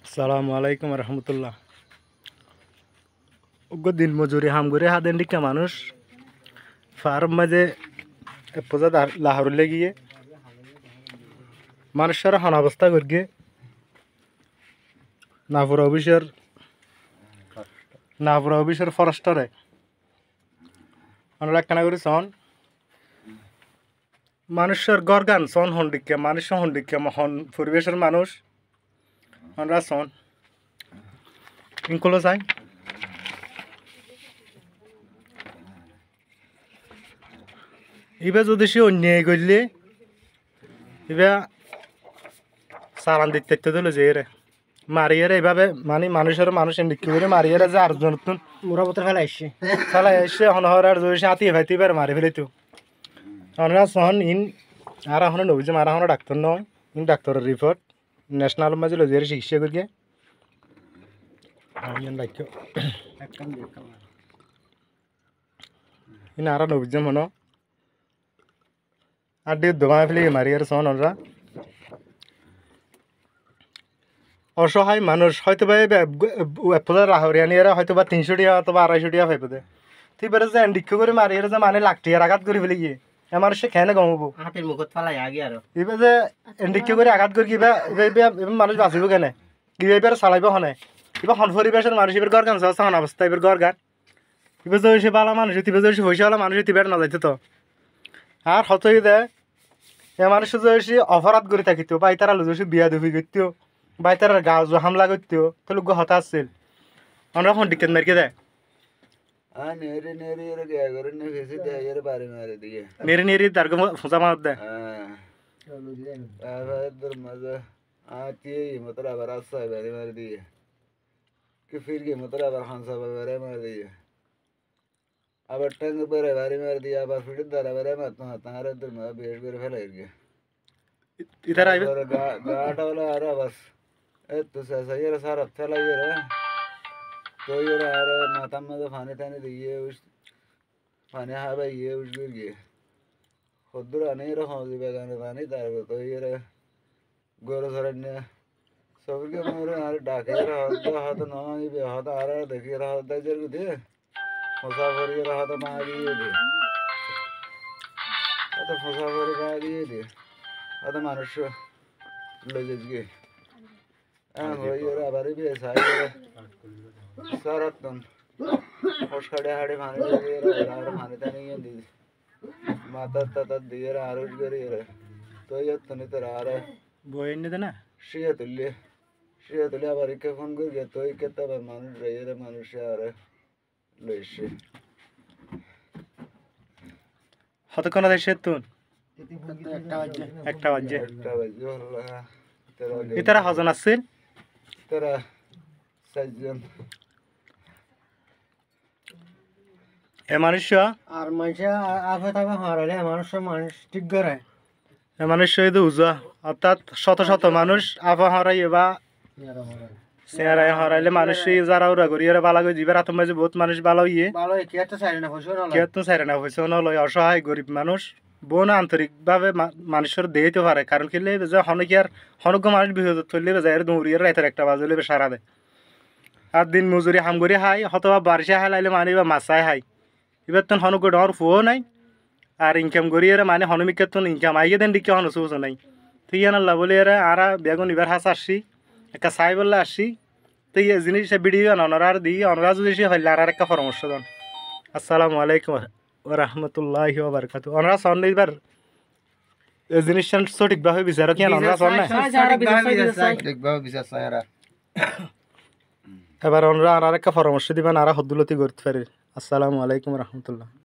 আসসালামু আলাইকুম রহমতুল্লাহ। উগ্র দিন মজুরি হাম করে হাতেন ডিকা মানুষ ফার্ম মাঝে পোজা লাহরুলে গিয়ে মানুষের হন অবস্থা করিয়ে নাপুর অফিসের ফরেস্টরে আমরা একখানা করে সন মানুষের গরগান সন হন্ডিকা মানুষ হন্ডিকা হন পরিবেশের মানুষ আমরা সন ইনকলো চাই এবার যদি সে অন্যায় করলে এবার সারান দিতে দিল যে রে মারিয়ারে এইভাবে মানে মানুষ নিক্ষি করে মারিয়ারে যে আর নতুন মুরাবতের ফেলাই আসছে হনহর আর যদি সে আতিয়ে ভাইতে এবার মারি ফেলিত আমরা সহন ইন আর এখন নবীজ আর এখন ডাক্তার নয় ইন ডাক্তারের রিপোর্ট ন্যাশনাল মাঝে লজিয়ারে চিকিৎসা করিয়ে বাক্য ইন আর নবীজ হন আর দিয়ে দোমা ফেলে মারিয়ার সহন ওরা অসহায় মানুষ হয়তো বা রাহরিয়ানিরা হয়তো বা 300 টাকা অথবা 250 টাকা পাইব দে তুই বেড়ে যে ডিক্ষ করে মারিয়ে যে মানে লাখ টাকার আঘাত করে ফেলে গিয়ে আমার সে খেয়ে গমবো হাতের মুখত ফালাই আগে আর এবার যে ডিক্ষ করে আঘাত করে কিবা মানুষ বাঁচিব কেনে কিবা এবার চালাইব হনে এবার হন পরিবেশের মানুষ এবার গড় গান হন অবস্থা এবার গড় গান এবার যে সে বালা মানুষ এবার যে পয়সাওয়ালা মানুষ এবার না যাইতে তো আর হতই দেয় এ মানুষ যে অপরাধ করে থাকিত বা তারা লুজে বিয়া দুফি করতো বাই তার গাঁও হামলা করতো তাহলে হতা আসছিল আমরা ফোন টিকেট মারিকে দেয় নেড়ে নেড়ে তার ফোঁচা মার দেয় আবার টাঙ্গ বেড়ে বাড়ি মারি দিয়ে আবার ফিটের দ্বারা বেড়ে মারতো তাঁর বেশ করে ফেলাই গিয়ে গাটা হলো আর বাস তো সাইয়ের সারা ফেলাই রে তো এর আর মাথার মধ্যে পানি টানি দিয়ে পানি হাবে ইয়ে উঠবে গিয়ে সদ্দুর আনি এরকম দিবে গানে পানি তারপর তো এর গরু ধরে নিয়ে সবকে মরে আর ডাকে হয়তো নয় হয়তো আর দেখি হয়তো দিয়ে মুসাফরি হয়তো মা দিয়ে দিয়ে হয়তো মুসাফরি মা দিয়ে দিয়ে হয়তো মানুষ লগে গিয়ে আবার সারাতন হাড়ে হাড়ে পানি আর পানি টানি দিয়ে মাথার টাতার দিয়ে আর উঠ করি তো তোর আর বই এনে দে না শুয়ে তুলে আবার ইকে ফোন করি তো ইকে তো আবার মানুষ রে মানুষ আর লইছে কতক্ষণ দেশে তুন একটা বাজে এটারা হজন আসছিল তারা সাতজন এ মানুষ আর মানুষ আফে থাকা হারালে মানুষ ঠিক করে এ মানুষ শুধু উজা অর্থাৎ শত শত মানুষ আফা হারাই বা চেহারায় হারাইলে মানুষ যারা ওরা করি এরা বালা করে যাবে রাত মাঝে বহুত মানুষ ভালো ইয়ে কেউ চাইরে না পয়সা নলয় অসহায় গরিব মানুষ বোন আন্তরিকভাবে মানুষের দিতে পারে কারণ কিনলে যে হনকি আর হনজ্ঞ মানুষ বিহত চললে যায় দৌড়িয়ে রাতের একটা বাজলে সারা দেয় আর দিন মজুরি হাম করে হাই হতবা বারিশে হাই লাইলে মানে বা মাছাই হাই এবার তো হনজ্ঞ ডর ফুও নাই আর ইনকাম করিয়ে মানে হনমিকের তো ইনকাম আইয়ে দেন দিকে হন সুস নাই তুই আনাল্লা বলে এরা আর বেগুন এবার হাস আসছি একটা চাই বললে আসছি তো এই জিনিস ভিডিও অনরা আর দিই অনরা যদি সে হইলে আর একটা পরামর্শ দেন। আসসালামু আলাইকুম রহমতুল্লাহি ওয়া বারাকাতুহু অনরা সন এইবার এই জিনিসটা সঠিকভাবে বিচার কি অনরা সন না ঠিকভাবে বিচার চাই এবার অনরা আর একটা পরামর্শ দিবেন আর হদ্দুলতি করতে পারে। আসসালামু আলাইকুম রহমতুল্লাহ।